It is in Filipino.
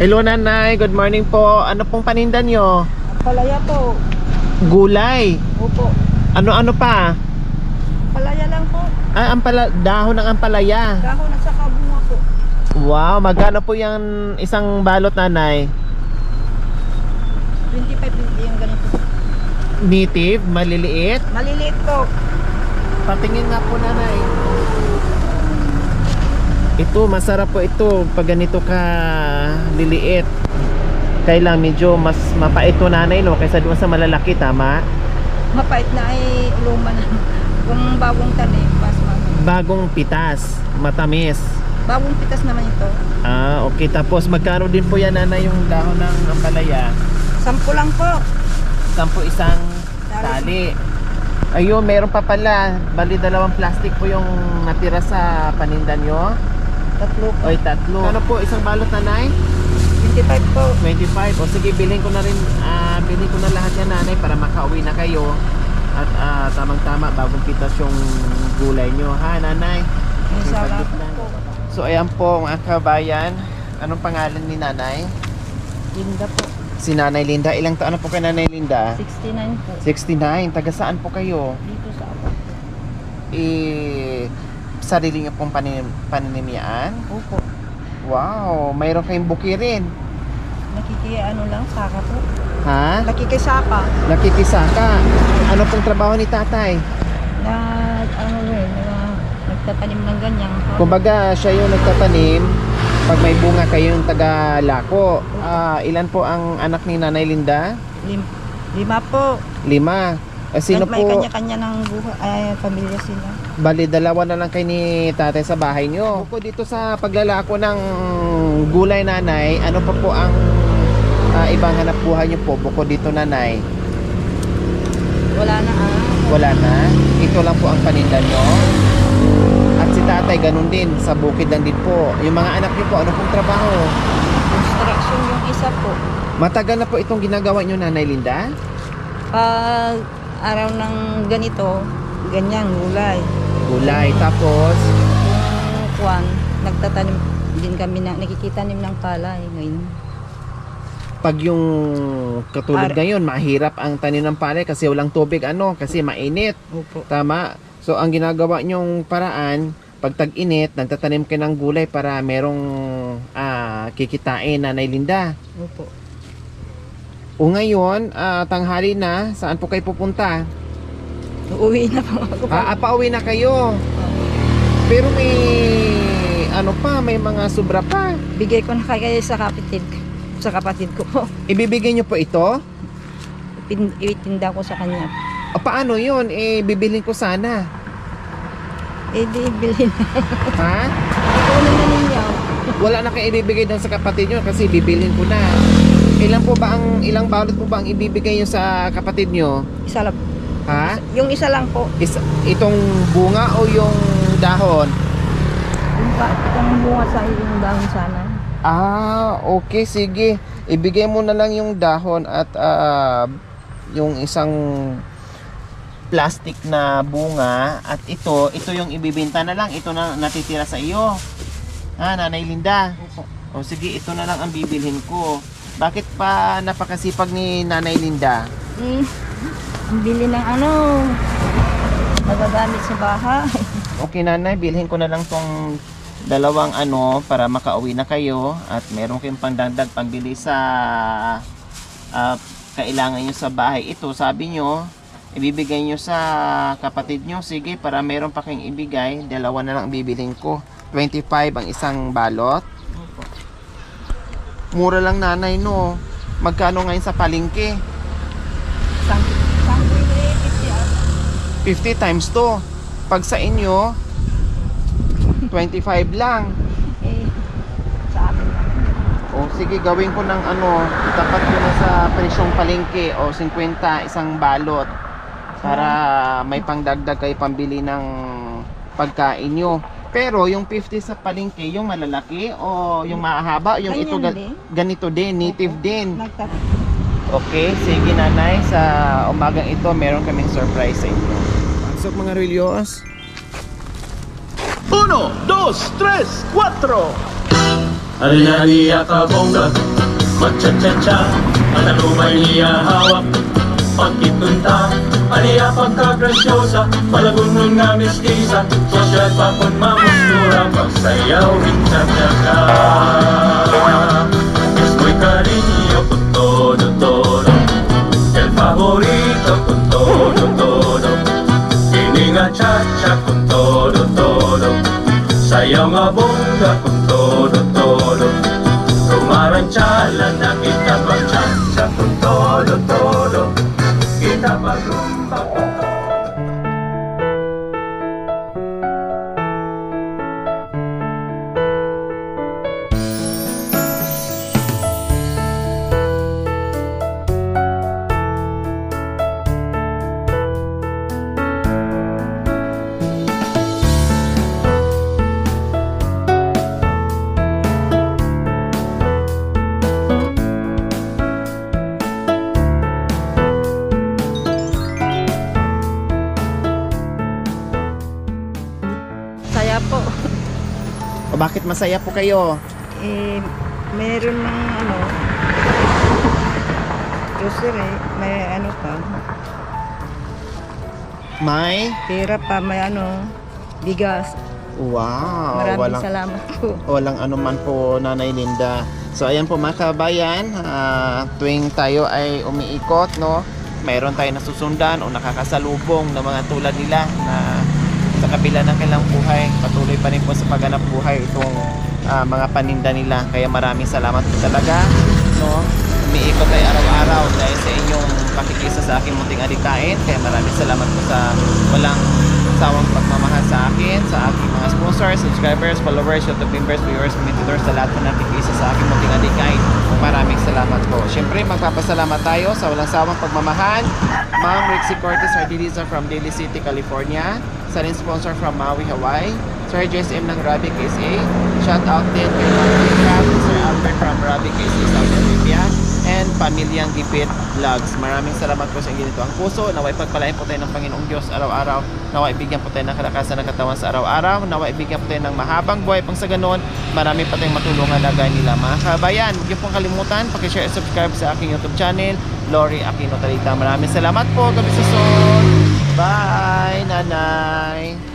Hello nanay, good morning po. Ano pong paninda nyo? Palaya po. Gulay. Opo. Ano-ano pa? Palaya lang po. Dahon ng ampalaya. Dahon at saka bunga po. Wow, magkano po yung isang balot nanay? 25 yung ganito. Native, maliliit. Maliliit po. Patingin nga po nanay. Ito, masarap po ito pag ganito ka liliit. Kaya lang medyo mas mapait to nanay no kaysa doon sa malalaki, tama? Mapait na ay luma na. Kung bagong tanim, mas Bagong pitas, matamis. bagong pitas naman ito. Ah, okay. Tapos magkano din po yan nanay yung dahon ng ampalaya? 10 lang po. 10 isang tali. Ayun, meron pa pala. Bali 2 plastic po yung natira sa paninda nyo. 3 po. Oy, 3. Ano po isang balot nanay? 25 po. 25. O sige, bilhin ko na rin, bilhin ko na lahat yan nanay para makauwi na kayo. At tamang-tama bagong pitas yung gulay nyo, ha nanay? May sarap Saglit lang. po. So ayan po mga kabayan. Anong pangalan ni nanay? Linda po. Si Nanay Linda. Ilang taon na po kay Nanay Linda? 69 po. 69. Taga saan po kayo? Dito sa ako. Sarili niyo pong paninimiaan? Opo. Wow, mayroon kayong bukirin. Ano lang, saka po. Ha? Nakikisaka. Nakikisaka. Ano pong trabaho ni tatay? Na, nagtatanim ng ganyan. Kumbaga, siya yung nagtatanim. Pag may bunga kayo yung taga-lako. Ilan po ang anak ni Nanay Linda? 5 po. 5. Sino May po? kanya-kanya ng buhay, pamilya sila. Bali, 2 na lang kayo ni tatay sa bahay nyo. Bukod dito sa paglalako ng gulay nanay, ano pa po ang ibang hanap buhay nyo po bukod dito nanay? Wala na Wala na? Ito lang po ang paninda nyo? At si tatay ganun din, sa bukid lang din po. Yung mga anak nyo po, ano pong trabaho? Construction yung isa po. Matagal na po itong ginagawa nyo Nanay Linda? Pag araw ng ganito, ganyan, gulay. Gulay, tapos Yung kwan, nagtatanim din kami na, nakikitanim ng palay ngayon. pag yung katulad ngayon, mahirap ang tanim ng palay kasi walang tubig, kasi mainit. Opo. Tama. So ang ginagawa nyong paraan, pag tag-init, nagtatanim kayo ng gulay para merong kikitain Nanay Linda. Opo. O ngayon, tanghali na, saan po kayo pupunta? Uuwi na po ako. Pauwi na kayo. Pero may may mga sobra pa. Bigay ko na kayo sa kapatid ko po. Ibibigay nyo po ito? Itinda ko sa kanya. O paano yun? Bibilhin ko sana. Di bilhin. Ha? Ikunin na ninyo. Wala na kayo ibibigay doon sa kapatid nyo kasi bibilhin ko na. Ilang balot po ba ang ibibigay nyo sa kapatid nyo? Isa lang. Ha? Yung isa lang po. Itong bunga o yung dahon? Itong bunga sa yung dahon sana. Okay, sige. Ibigay mo na lang yung dahon at yung isang plastic na bunga at ito yung ibibenta na lang. Ito na natitira sa iyo. Ha, Nanay Linda? O sige, ito na lang ang bibilhin ko. Bakit pa napakasipag ni Nanay Linda? Ang bili ng magagamit sa bahay. Okay nanay, bilhin ko na lang tong 2 para makauwi na kayo at meron kayong pangdagdag pambili sa kailangan nyo sa bahay. Ito sabi nyo, ibibigay nyo sa kapatid nyo. Sige, para meron pa kayong ibigay, 2 na lang bibilhin ko. 25 ang isang balot. Mura lang nanay no. Magkano ngayon sa palengke? 50 times 2. Pag sa inyo 25 lang. Sa amin lang. O sige, gawin ko ng tapat ko na sa presyong palengke o 50 isang balot para may pangdagdag kayo pambili ng pagkain nyo. Pero yung 50 sa palengke, yung malalaki o yung mahaba, yung ito ganito din, native din. Okay, sige nanay, sa umagang ito meron kaming surprise sa inyo. Pasok mga Relios. 1, 2, 3, 4. Alinalia ka bongga, magcha-cha-cha, at ano may hiyahawak. Pagkitunta, aniya pagkagrasyosa, palagunon nga mestiza, sosyal pa kung mamustura, pagsayaw, hincha-cha-cha. Es muy cariño con todo, todo, el favorito con todo, todo. Ini nga cha-cha con todo, todo, sayaw nga bongga con todo, todo. Rumaranchala na kita pag-cha-cha con todo, todo. Kita pag-rumba con todo. Saya po. O bakit masaya po kayo? Meron ng grocery, may pa, May? pera pa, may bigas. Wow! Maraming salamat po. Walang anuman po, Nanay Linda. So ayan po mga kabayan, tuwing tayo ay umiikot, no, mayroon tayo nasusundan o nakakasalubong ng mga tulad nila na sa kabila ng kailang buhay, patuloy pa rin po sa pagganap buhay itong mga paninda nila. Kaya maraming salamat po talaga, no. Umiikot tayo araw-araw dahil sa inyong pakikisa sa aking munting adikain. Kaya maraming salamat po sa walang sawang pagmamahal sa akin, sa aking mga sponsors, subscribers, followers, YouTube members, viewers, commentors, sa lahat po ng nakikisa sa aking munting adikain. Maraming salamat po. Siyempre magpapasalamat tayo sa walang sawang pagmamahal, Ma'am Rixie Cortez Ardiliza from Daly City, California, sa rin sponsor from Maui, Hawaii, Sir JSM ng Rabi KSA, shout out din kay Ma'am Sir Albert from Rabi KSA, Saudi Arabia, and Pamilyang Gipit Vlogs. Maraming salamat po sa ganito ang puso. Naway pagpalain po tayo ng Panginoong Diyos araw-araw. Naway bigyan po tayo ng kalakasan ng katawan sa araw-araw. Naway bigyan po tayo ng mahabang buhay pang sa ganon. Marami pa tayong matulungan na gaya nila. Mga kabayan, huwag niyo pong kalimutan, pakishare at subscribe sa aking YouTube channel, Lori Aquino Talita. Maraming salamat po. Gabi sa sol. Bye, Nanay.